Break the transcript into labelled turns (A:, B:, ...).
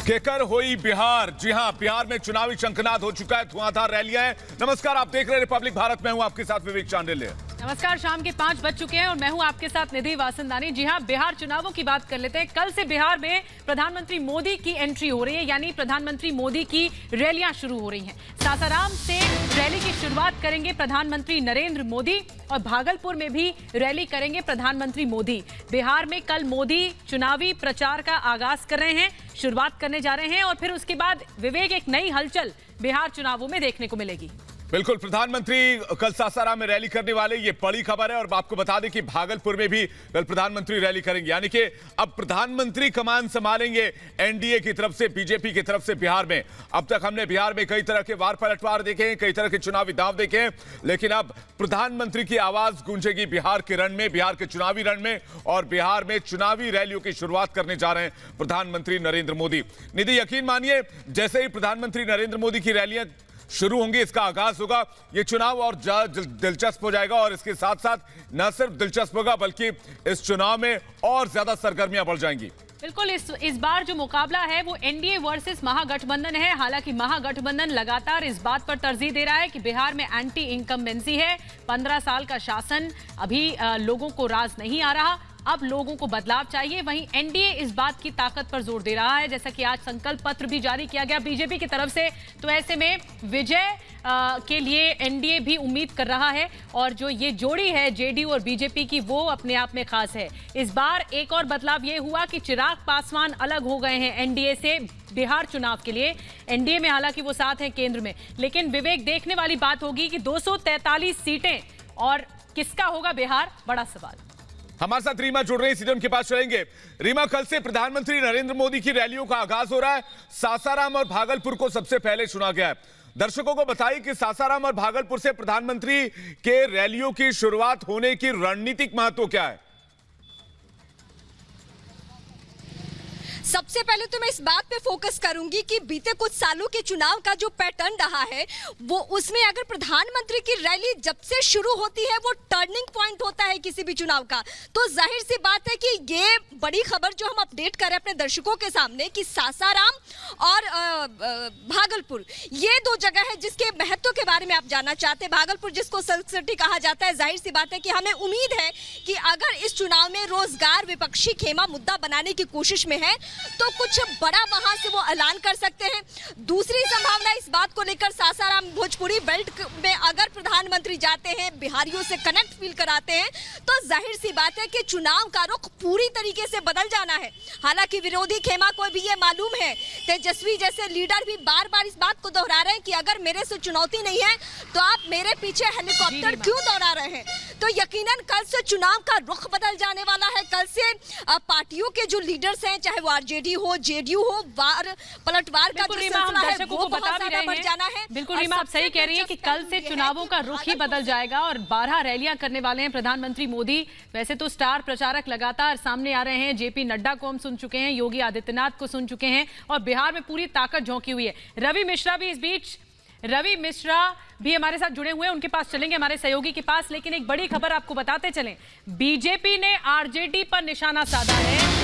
A: केकर होई बिहार। जी हां, बिहार में चुनावी शंखनाद हो चुका है, धुआंधार रैलियां हैं। नमस्कार, आप देख रहे हैं रिपब्लिक भारत। मैं हूं आपके साथ विवेक चांडिल्य।
B: नमस्कार, शाम के 5 बज चुके हैं और मैं हूं आपके साथ निधि वासंदानी। जी हां, बिहार चुनावों की बात कर लेते हैं। कल से बिहार में प्रधानमंत्री मोदी की एंट्री हो रही है, यानी प्रधानमंत्री मोदी की रैलियां शुरू हो रही हैं। सासाराम से रैली की शुरुआत करेंगे प्रधानमंत्री नरेंद्र मोदी और भागलपुर में भी रैली करेंगे प्रधानमंत्री मोदी। बिहार में कल मोदी चुनावी प्रचार का आगाज कर रहे हैं, शुरुआत करने जा रहे हैं और फिर उसके बाद विवेक एक नई हलचल बिहार चुनावों में देखने को मिलेगी।
A: बिल्कुल, प्रधानमंत्री कल सासाराम में रैली करने वाले, ये बड़ी खबर है। और आपको बता दें कि भागलपुर में भी कल प्रधानमंत्री रैली करेंगे, यानी कि अब प्रधानमंत्री कमान संभालेंगे एनडीए की तरफ से, बीजेपी की तरफ से बिहार में। अब तक हमने बिहार में कई तरह के वार पलटवार देखे हैं, कई तरह के चुनावी दांव देखे हैं, लेकिन अब प्रधानमंत्री की आवाज गूंजेगी बिहार के रण में, बिहार के चुनावी रण में। और बिहार में चुनावी रैलियों की शुरुआत करने जा रहे हैं प्रधानमंत्री नरेंद्र मोदी। निधि, यकीन मानिए, जैसे ही प्रधानमंत्री नरेंद्र मोदी की रैलियां शुरू होंगी, इसका आगाज होगा, ये चुनाव और दिलचस्प हो जाएगा। और इसके साथ साथ न सिर्फ दिलचस्प होगा, बल्कि इस चुनाव में और ज्यादा सरगर्मियां बढ़ जाएंगी।
B: बिल्कुल, इस बार जो मुकाबला है वो एनडीए वर्सेस महागठबंधन है। हालांकि महागठबंधन लगातार इस बात पर तरजीह दे रहा है कि बिहार में एंटी इनकम्बेंसी है, 15 साल का शासन, अभी लोगों को राज नहीं आ रहा, अब लोगों को बदलाव चाहिए। वहीं एनडीए इस बात की ताकत पर जोर दे रहा है, जैसा कि आज संकल्प पत्र भी जारी किया गया बीजेपी की तरफ से। तो ऐसे में विजय के लिए एनडीए भी उम्मीद कर रहा है और जो ये जोड़ी है जेडीयू और बीजेपी की, वो अपने आप में खास है। इस बार एक और बदलाव ये हुआ कि चिराग पासवान अलग हो गए हैं एनडीए से बिहार चुनाव के लिए। एनडीए में हालांकि वो साथ हैं केंद्र में, लेकिन विवेक, देखने वाली बात होगी कि 243 सीटें और किसका होगा बिहार, बड़ा सवाल।
A: हमारे साथ रीमा जुड़ रही है, सीधे उनके पास चलेंगे। रीमा, कल से प्रधानमंत्री नरेंद्र मोदी की रैलियों का आगाज हो रहा है। सासाराम और भागलपुर को सबसे पहले चुना गया है। दर्शकों को बताइए कि सासाराम और भागलपुर से प्रधानमंत्री के रैलियों की शुरुआत होने की रणनीतिक महत्व क्या है?
C: सबसे पहले तो मैं इस बात पे फोकस करूंगी कि बीते कुछ सालों के चुनाव का जो पैटर्न रहा है, वो उसमें अगर प्रधानमंत्री की रैली जब से शुरू होती है, वो टर्निंग पॉइंट होता है किसी भी चुनाव का। तो जाहिर सी बात है कि ये बड़ी खबर जो हम अपडेट करें अपने दर्शकों के सामने कि सासाराम और भागलपुर, ये दो जगह है जिसके महत्व के बारे में आप जानना चाहते हैं। भागलपुर जिसको सिल्क सिटी कहा जाता है, जाहिर सी बात है कि हमें उम्मीद है कि अगर इस चुनाव में रोजगार विपक्षी खेमा मुद्दा बनाने की कोशिश में है तो कुछ बड़ा वहां से वो ऐलान कर सकते हैं। दूसरी संभावना इस बात को लेकर, सासाराम भोजपुरी बेल्ट में अगर प्रधानमंत्री जाते हैं, बिहारियों से कनेक्ट फील कराते हैं, तो जाहिर सी बात है कि चुनाव का रुख पूरी तरीके से बदल जाना है। हालांकि विरोधी खेमा को भी ये मालूम है, तेजस्वी जैसे लीडर भी बार बार इस बात को दोहरा रहे हैं कि अगर मेरे से चुनौती नहीं है तो आप मेरे पीछे हेलीकॉप्टर क्यों दौड़ा रहे हैं। तो यकीनन कल से चुनाव का रुख बदल जाने वाला है। कल से पार्टियों के जो लीडर्स हैं, चाहे वो आरजेडी हो, जेडीयू हो, वार पलटवार का जो सिलसिला है वो बहुत ज्यादा बढ़ जाना है।
B: बिल्कुल रीमा, आप सही कह रही हैं कि कल से चुनावों का रुख ही बदल जाएगा और 12 रैलियां करने वाले हैं प्रधानमंत्री मोदी। वैसे तो स्टार प्रचारक लगातार सामने आ रहे हैं, जेपी नड्डा को हम सुन चुके हैं, योगी आदित्यनाथ को सुन चुके हैं और बिहार में पूरी ताकत झोंकी हुई है। रवि मिश्रा भी इस बीच, रवि मिश्रा भी हमारे साथ जुड़े हुए हैं, उनके पास चलेंगे, हमारे सहयोगी के पास। लेकिन एक बड़ी खबर आपको बताते चलें, बीजेपी ने आरजेडी पर निशाना साधा है।